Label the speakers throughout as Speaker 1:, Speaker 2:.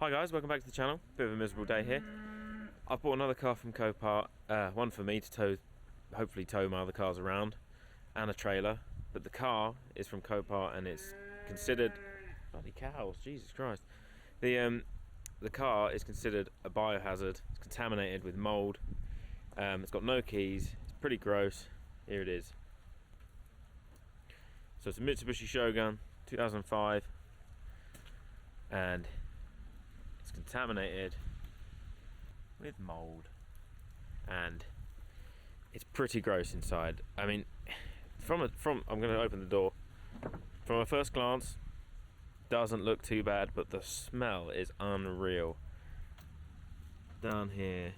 Speaker 1: Hi guys, welcome back to the channel. Bit of a miserable day here. I've bought another car from Copart, one for me to hopefully tow my other cars around, and a trailer. But the car is from Copart and it's considered, bloody cows, Jesus Christ. The car is considered a biohazard. It's contaminated with mould. It's got no keys. It's pretty gross. Here it is. So it's a Mitsubishi Shogun 2005 and it's contaminated with mould and it's pretty gross inside. I mean, I'm going to open the door. From a first glance, doesn't look too bad, but the smell is unreal. Down here,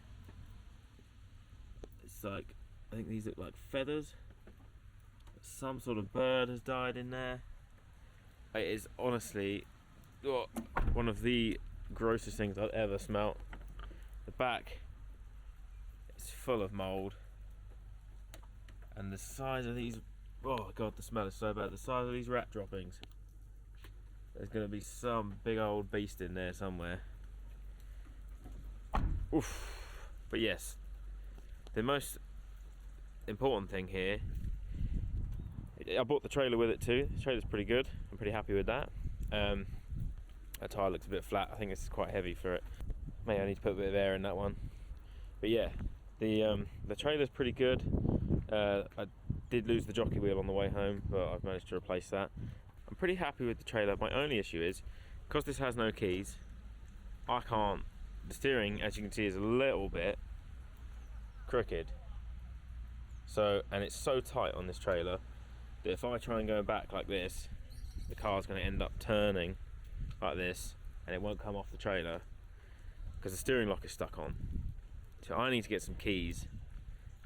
Speaker 1: it's like, I think these look like feathers. Some sort of bird has died in there. It is honestly one of the grossest things I've ever smelt. The back is full of mould, and the size of these, oh god, the smell is so bad. The size of these rat droppings. There's going to be some big old beast in there somewhere. Oof. But yes, the most important thing here, I bought the trailer with it too. The trailer's pretty good. I'm pretty happy with that. That tyre looks a bit flat. I think this is quite heavy for it. Maybe I need to put a bit of air in that one. But yeah, the trailer's pretty good. I did lose the jockey wheel on the way home, but I've managed to replace that. I'm pretty happy with the trailer. My only issue is, because this has no keys, I can't, the steering, as you can see, is a little bit crooked. So, and it's so tight on this trailer that if I try and go back like this, the car's going to end up turning like this and it won't come off the trailer because the steering lock is stuck on. So I need to get some keys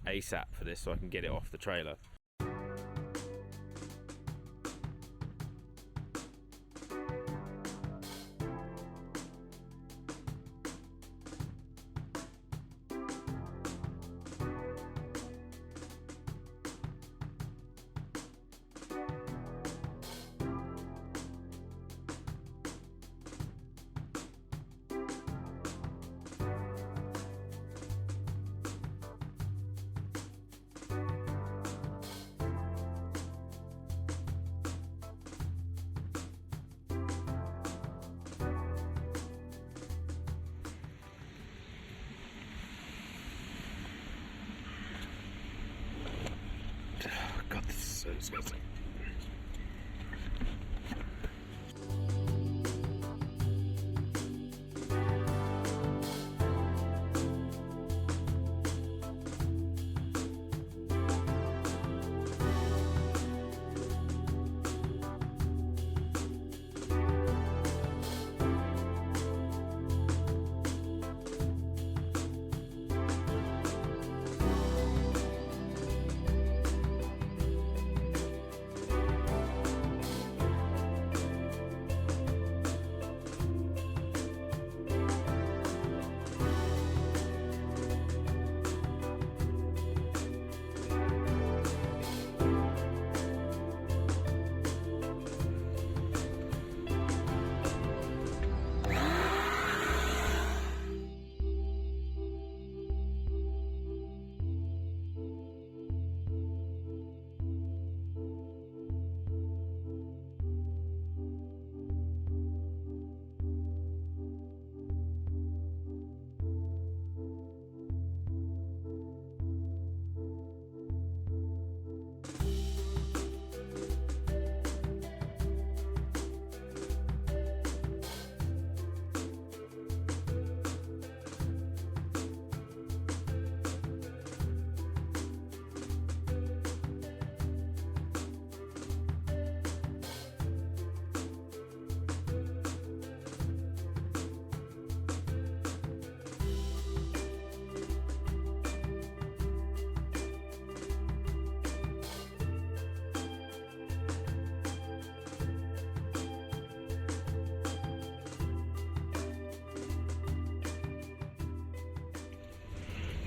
Speaker 1: ASAP for this so I can get it off the trailer. God, this is so disgusting.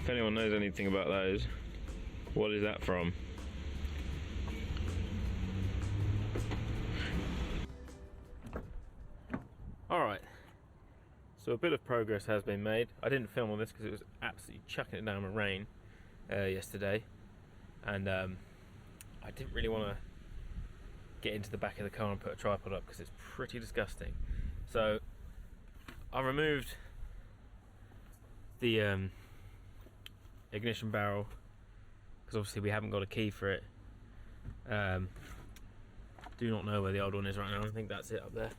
Speaker 1: If anyone knows anything about those, what is that from? Alright, So a bit of progress has been made. I didn't film all this because it was absolutely chucking it down with rain yesterday, and I didn't really want to get into the back of the car and put a tripod up because it's pretty disgusting. So I removed the ignition barrel because obviously we haven't got a key for it. Do not know where the old one is right now. I think that's it up there.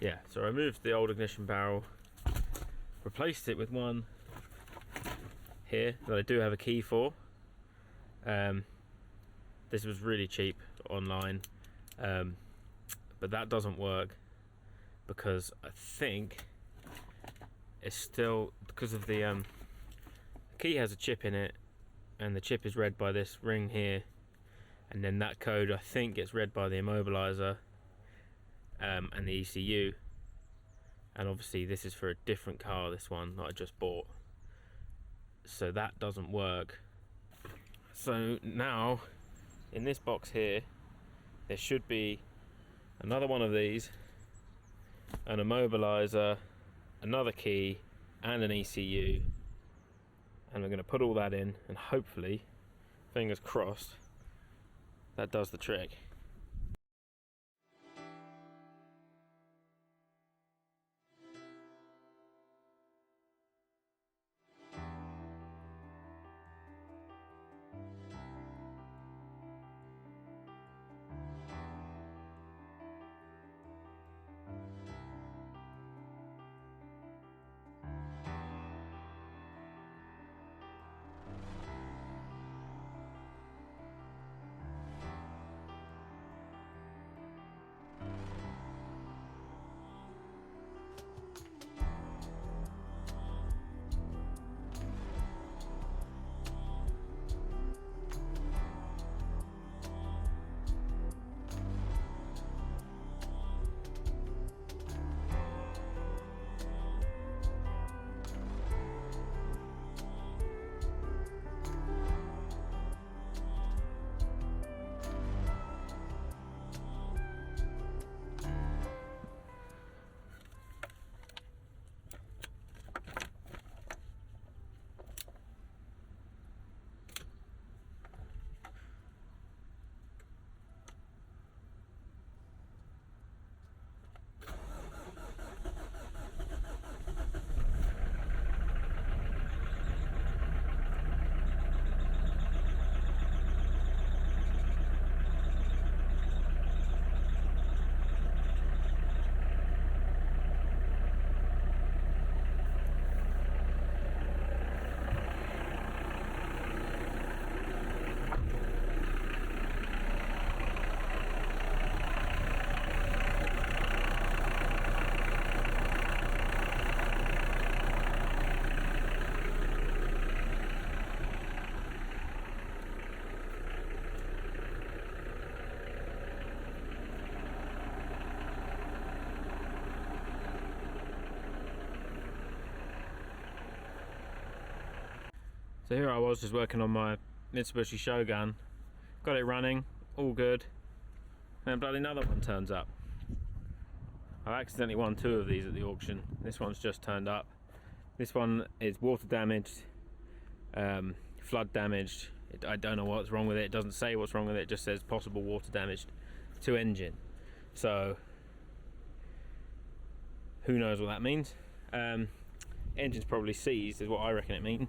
Speaker 1: Yeah, so I removed the old ignition barrel, replaced it with one here that I do have a key for. This was really cheap online, but that doesn't work because I think it's still, because of the key has a chip in it, and the chip is read by this ring here, and then that code I think gets read by the immobilizer and the ECU, and obviously this is for a different car, this one that I just bought, so that doesn't work. So now in this box here there should be another one of these, an immobilizer, another key and an ECU, and we're going to put all that in, and hopefully, fingers crossed, that does the trick. So here I was just working on my Mitsubishi Shogun, got it running, all good, and bloody another one turns up. I accidentally won 2 of these at the auction. This one's just turned up. This one is water damaged, flood damaged. I don't know what's wrong with it. It doesn't say what's wrong with it. It just says possible water damage to engine. So who knows what that means. Engine's probably seized is what I reckon it means.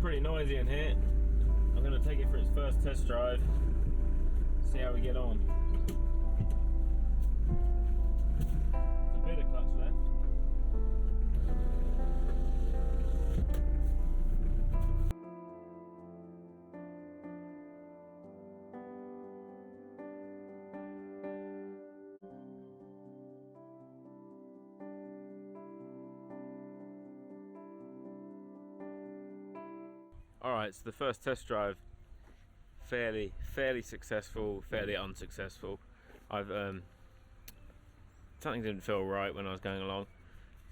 Speaker 1: pretty noisy in here. I'm going to take it for its first test drive, see how we get on. There's a bit of clutch left. Alright, so the first test drive, fairly successful, fairly unsuccessful. Something didn't feel right when I was going along,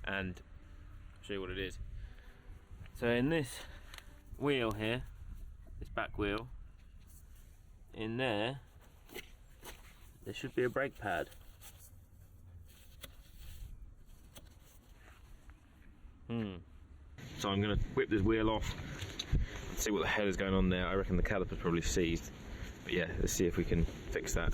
Speaker 1: and I'll show you what it is. So in this wheel here, this back wheel, in there should be a brake pad. So I'm going to whip this wheel off, see what the hell is going on there. I reckon the caliper's probably seized, but yeah, let's see if we can fix that.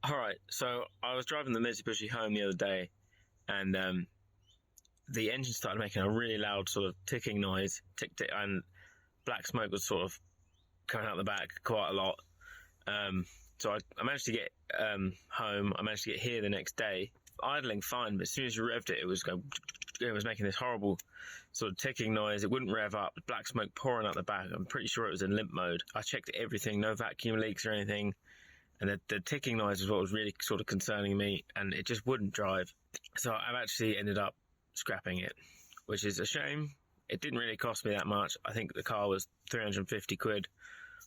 Speaker 1: Alright, so I was driving the Mitsubishi home the other day, and the engine started making a really loud sort of ticking noise, tick tick, and black smoke was sort of coming out the back quite a lot. So I managed to get home. I managed to get here the next day, idling fine, but as soon as you revved it, it was making this horrible sort of ticking noise. It wouldn't rev up, black smoke pouring out the back. I'm pretty sure it was in limp mode. I checked everything, no vacuum leaks or anything. And the ticking noise is what was really sort of concerning me, and it just wouldn't drive. So I've actually ended up scrapping it, which is a shame. It didn't really cost me that much. I think the car was 350 quid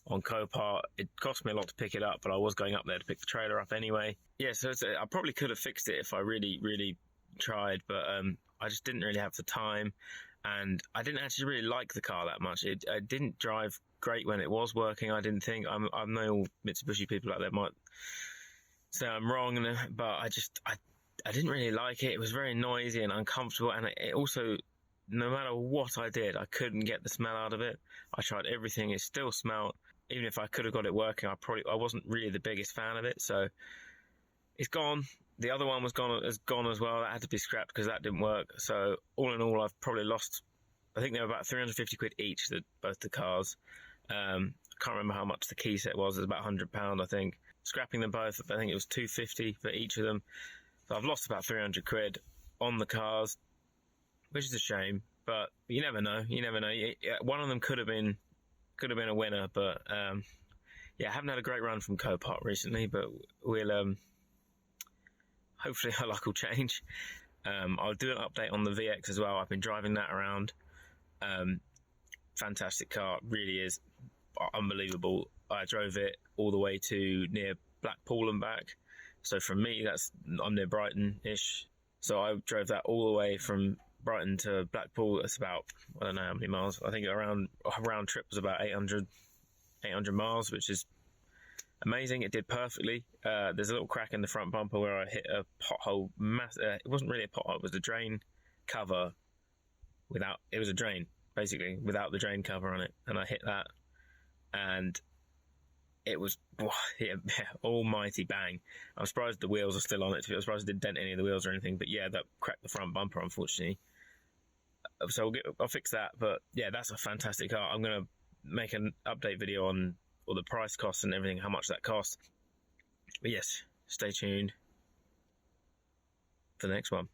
Speaker 1: on Copart. It cost me a lot to pick it up, but I was going up there to pick the trailer up anyway. Yeah, so I probably could have fixed it if I really tried, but I just didn't really have the time, and I didn't actually really like the car that much. It didn't drive great when it was working. I didn't think. I know all Mitsubishi people out there might say I'm wrong, but I didn't really like it. It was very noisy and uncomfortable, and it also, no matter what I did, I couldn't get the smell out of it. I tried everything. It still smelled. Even if I could have got it working, I wasn't really the biggest fan of it. So it's gone. The other one has gone as well. That had to be scrapped because that didn't work. So all in all, I've probably lost, I think they were about 350 quid each, both the cars. I can't remember how much the key set was. It was about £100, I think. Scrapping them both, I think it was 250 for each of them. So I've lost about 300 quid on the cars, which is a shame. But you never know. You never know. One of them could have been a winner, but yeah, I haven't had a great run from Copart recently. But we'll hopefully our luck will change. I'll do an update on the VX as well. I've been driving that around. Fantastic car, really is unbelievable. I drove it all the way to near Blackpool and back. So from me, I'm near Brighton-ish. So I drove that all the way from Brighton to Blackpool. It's about, I don't know how many miles. I think a round trip was about 800 miles, which is amazing. It did perfectly. There's a little crack in the front bumper where I hit a pothole. It wasn't really a pothole, it was a drain cover it was a drain, basically, without the drain cover on it. And I hit that, and it was almighty bang. I'm surprised the wheels are still on it. I'm surprised it didn't dent any of the wheels or anything. But yeah, that cracked the front bumper, unfortunately. So I'll fix that. But yeah, that's a fantastic car. I'm going to make an update video on all the price, costs, and everything, how much that cost. But yes, stay tuned for the next one.